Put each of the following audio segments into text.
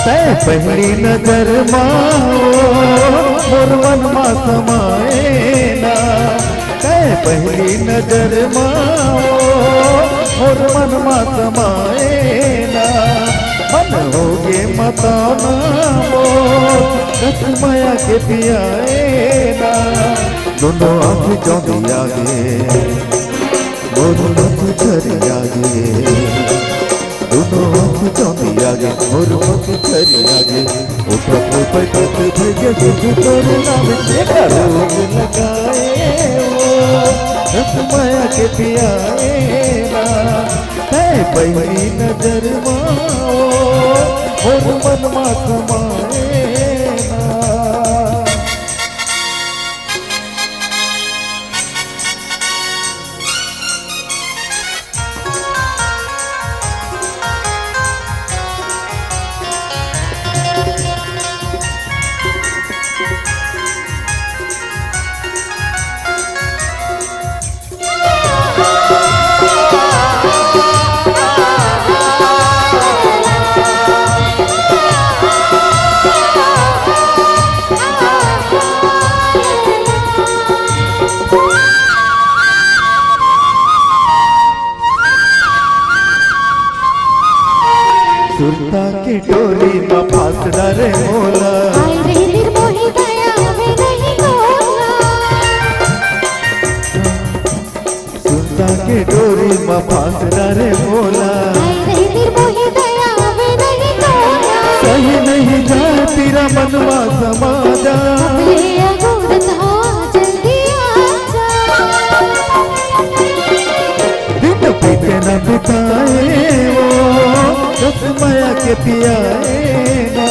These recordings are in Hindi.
तै पहली नजर मोर मन मा समाए ना। तै पहली नजर मोर मन मा समाए ना। मन होगे मताना मोर रस माया के पियाए ना। दोनों आँख चौंधी आगे मोर मत छरी आगे। दोनों आँख चौंधी आगे मोर मत छरी आगे। उठत बैठत भैया सुध तोर नाम के रोग लगाए वो रस माया के पियाए ना। है पहली नजर मोर मन मा समाए ना। सुरता की टोली में फांस डरे मोला। सुरता की डोरी में फांस डरे मोला। सही नहीं जाए तेरा मनवा समाजा। दिन पीते न बिताए रस माया के पियाए ना।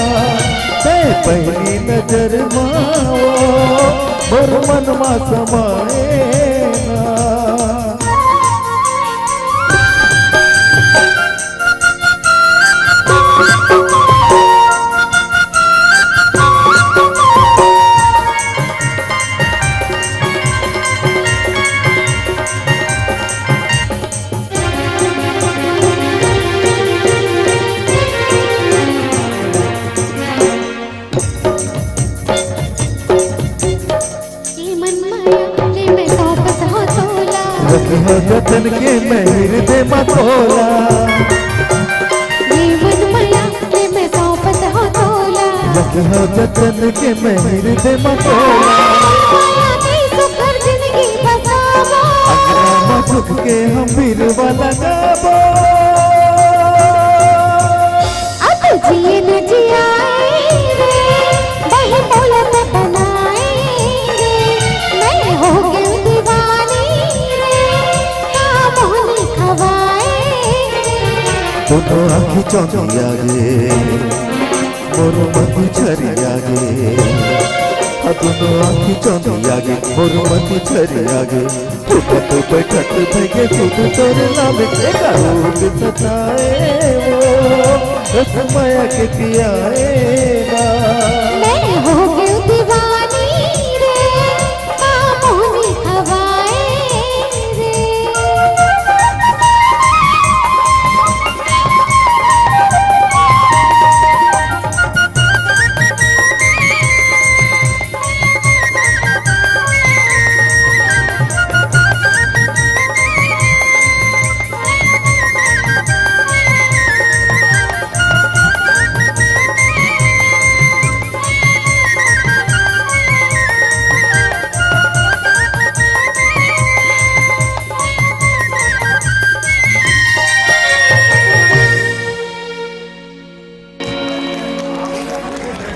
तै पहली नजर मोर मन मा समाए ना। जतन के मैं हृदय मखोला। जतन के मैं हृदय मखोला। अंगना झुक के हम बीरवा लगाबो। अब जिए न जियाए रे वही बोलत बनाएंगे। मैं हो गई दीवानी रे मोहनी खवाएंगे। दोनों आँखी चौंधी आगे मोर मत छरी आगे। दोनों आँखी चौंधी आगे मोर मत छरी आगे। उठत बैठत भगे सुध तोर नाम के रोग सताए वो रस माया के पियाए ना।